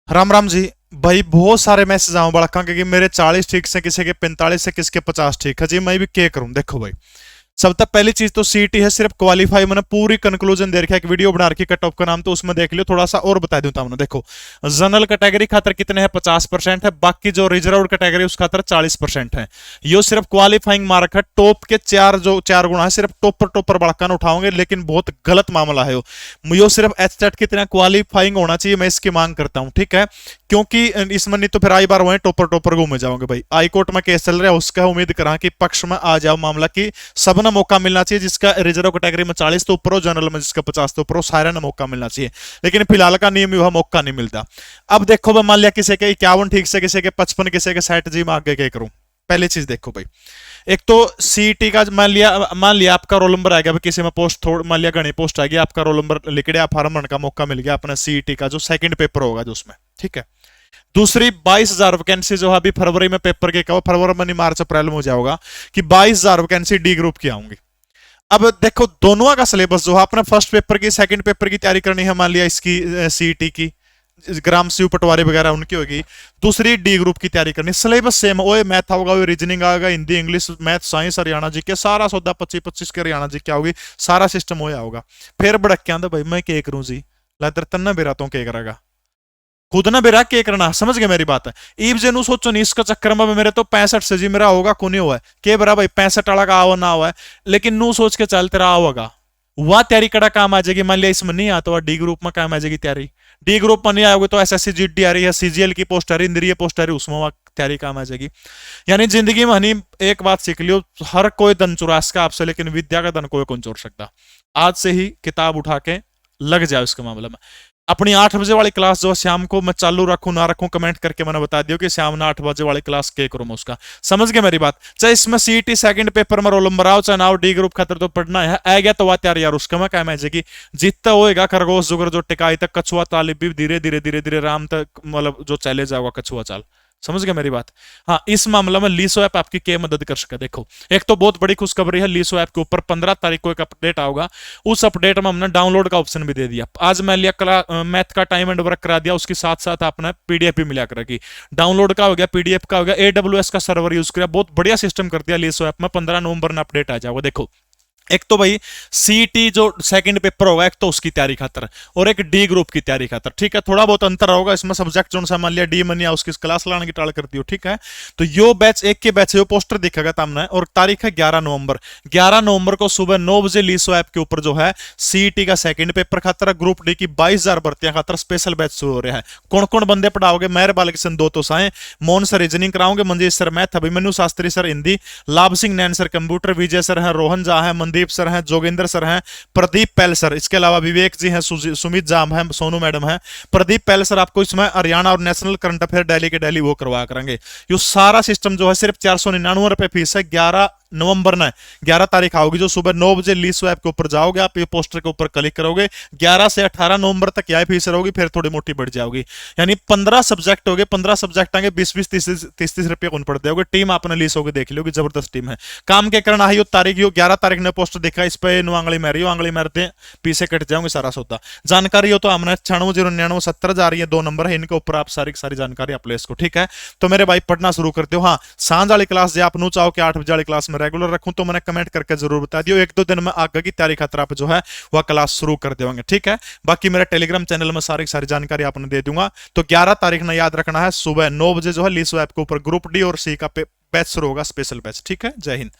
राम राम जी। भाई बहुत सारे मैसेज आऊं बड़ा कि मेरे 40 ठीक से, किसी के 45 से, किसके 50 ठीक है जी। मैं भी क्या करूं? देखो भाई, सब तक पहली चीज तो सीटी है, सिर्फ क्वालिफाई। मैंने पूरी कंक्लूजन दे रखा है, एक वीडियो बना रखी कट ऑफ का नाम, तो उसमें देख लियो। थोड़ा सा और बता दूं तुमने, देखो जनरल कैटेगरी खातर कितने हैं? 50% है। बाकी जो रिजर्व कैटेगरी उस खातर 40% है। यो सिर्फ क्वालिफाइंग मार्क है। टॉप के चार जो चार गुणा है, सिर्फ टॉपर टॉपर बड़कन उठाओगे, लेकिन बहुत गलत मामला है यो सिर्फ एचटेट कितना क्वालिफाइंग होना चाहिए, मैं इसकी मांग करता हूं, ठीक है। क्योंकि इसमें नहीं तो फिर आई बार वहीं टॉपर टॉपर घूमे जाओगे भाई। हाई कोर्ट में केस चल रहा है, उसका उम्मीद करा कि पक्ष में आ जाओ मामला की सब ना मौका मिलना चाहिए। जिसका रिजर्व कैटेगरी में 40 तो ऊपर हो, जनरल में जिसका 50 तो ऊपर हो, सारे ना मौका मिलना चाहिए। लेकिन फिलहाल का नियम वह मौका नहीं मिलता। अब देखो भाई, मान लिया किसी के 51 ठीक से, किसी के 55, किसी के 60 जी, मैं आगे क्या करूं? पहली चीज देखो भाई, एक तो सीईटी का मान लिया आपका रोल नंबर आ गया, किसी में पोस्ट थोड़ा मान लिया घनी पोस्ट आ गया, आपका रोल नंबर लिख दिया, फॉर्म भरने का मौका मिल गया अपना सीईटी का जो सेकंड पेपर होगा जो उसमें, ठीक है। दूसरी 22,000 वैकेंसी जो है अभी फरवरी में पेपर के कहो, फरवरी में नहीं मार्च अप्रैल में हो जाओगा कि 22,000 वैकेंसी डी ग्रुप की आऊंगी। अब देखो दोनों का सिलेबस जो है, अपने फर्स्ट पेपर की सेकंड पेपर की तैयारी करनी है, मान लिया इसकी सीईटी की ग्राम शिव पटवारी वगैरह उनकी होगी। दूसरी डी ग्रुप की तैयारी करनी, सिलेबस सेम, ओए मैथ होगा, वो रीजनिंग आएगा, Hindi English math science Haryana G K सारा सौदा 25-25 के हरियाणा जी क्या होगी, सारा सिस्टम होया होगा। फिर भड़क के आंदा भाई मैं क्या करूं जी, लैदर तन्ना बेरा तो क्या करेगा खुद ना बेरा के करना, समझ गए मेरी बात है। ईब जे नु सोचो नहीं इसका चक्कर में मेरे तो 65 से जी मेरा होगा को नहीं हुआ है के बरा भाई 65 वाला का आओ ना हुआ है, लेकिन नू सोच के चल तेरा आओगा वह तैयारी कड़ा काम आ जाएगी। मान लिया इसमें नहीं आता, डी ग्रुप में काम आ जाएगी तैयारी। डी ग्रुप में नहीं आओगे तो एसएससी जीडी आ रही है, सीजीएल की पोस्ट आ रही है, इंद्रिय पोस्ट आ रही है, उसमें तैयारी काम आ जाएगी। यानी जिंदगी में हनी एक बात सीख लियो, हर कोई धन चुरा सका आपसे, लेकिन विद्या का धन कोई कौन चोर सकता। आज से ही किताब उठा के लग जाए उसके मामले में। अपनी 8 बजे वाली क्लास जो शाम को मैं चालू रखूं ना रखूं, कमेंट करके मैंने बता दियो कि शाम ना 8 बजे वाली क्लास के करूं मैं उसका। समझ गए मेरी बात? चाहे इसमें सीईटी सेकंड पेपर में रोल नंबर आओ, चाहे ना डी ग्रुप खातर तो पढ़ना है आ गया तो बात यार उसका मैं क्या मैच की जीतता होएगा खरगोश जुगर जो टिकाई तक कछुआ तालिब भी धीरे धीरे धीरे धीरे राम तक मतलब जो चले जाओगा कछुआ चाल। समझ गए मेरी बात? हाँ, इस मामले में लीसो ऐप आपकी क्या मदद कर सके। देखो एक तो बहुत बड़ी खुशखबरी है, लीसो ऐप के ऊपर 15 तारीख को एक अपडेट आओगा। उस अपडेट में हमने डाउनलोड का ऑप्शन भी दे दिया। आज मैं लिया मैथ का टाइम एंड वर्क करा दिया, उसके साथ साथ आपने पीडीएफ भी मिला करेगी। डाउनलोड का हो गया, पीडीएफ का हो गया, एडब्ल्यूएस का सर्वर यूज किया, बहुत बढ़िया सिस्टम कर दिया लीसो ऐप में। 15 नवंबर में अपडेट आ जाएगा। देखो एक तो भाई सीटी जो सेकंड पेपर होगा, एक तो उसकी तैयारी खातर, और एक डी ग्रुप की तैयारी खातर, ठीक है। थोड़ा बहुत अंतर होगा इसमें, सब्जेक्ट जो सा मान लिया डी मनिया उसकी क्लास लाने की टाल करती हो, ठीक है। तो यो बैच एक के बैच है, पोस्टर दिखेगा सामने, और तारीख है 11 नवंबर। 11 नवंबर को सुबह 9 बजे लीसो ऐप के ऊपर जो है सीटी का सेकंड पेपर खातर, ग्रुप डी की 22,000 भर्तियां खातर स्पेशल बैच शुरू हो रहा है। कौन कौन बंदे पढ़ाओगे? मेहर बालकिशन दो तो साए, मोहन सर रीजनिंग कराओगे, Manjeet sir math, Abhimanyu Shastri sir Hindi, लाभ सिंह नैन सर कंप्यूटर, विजय सर है, रोहन झा है, मनदीप सर हैं, जोगिंदर सर हैं, प्रदीप पैल सर, इसके अलावा विवेक जी हैं, सुमित जाम है, सोनू मैडम है। प्रदीप पैल सर आपको इसमें हरियाणा और नेशनल करंट अफेयर डेली के डेली वो करवा करेंगे। ये सारा सिस्टम जो है सिर्फ 499 रुपए फीस है। 11 नवंबर ने 11 तारीख आओगी, जो सुबह 9 बजे लीसो ऐप के ऊपर जाओगे आप, ये पोस्टर के ऊपर क्लिक करोगे, 11 से 18 नवंबर तक यह फीस रहेगी, फिर थोड़ी मोटी बढ़ जाओगी। यानी 15 सब्जेक्ट हो गए, 15 सब्जेक्ट आएंगे, 20-20 30-30 रुपये कौन पड़ते होगे। टीम आपने लीसो के देख लोगे, जबरदस्त टीम है। काम के करना है, तारीख 11 तारीख ने पोस्टर देखा, इस पे आंगली मारी, आंगली मारते पीछे कट जाओगे सारा सौदा। जानकारी हो तो हमने 960970 जा रही है, 2 नंबर है, इनके ऊपर आप सारी सारी जानकारी आप ले इसको, ठीक है। तो मेरे भाई पढ़ना शुरू करते हो। हाँ, सांझ वाली क्लास जो आप नू चाहो कि 8 बजे वाली क्लास में रेगुलर रखूं, तो मैंने कमेंट करके जरूर बता दियो। 1-2 दिन में आगे की तैयारी खातर आप जो है वह क्लास शुरू कर देंगे, ठीक है। बाकी मेरे टेलीग्राम चैनल में सारी सारी जानकारी आपने दे दूंगा। तो 11 तारीख ने याद रखना है, सुबह 9 बजे जो है लीसो ऐप के ऊपर ग्रुप डी और सी का बैच शुरू होगा, स्पेशल बैच, ठीक है। जय हिंद।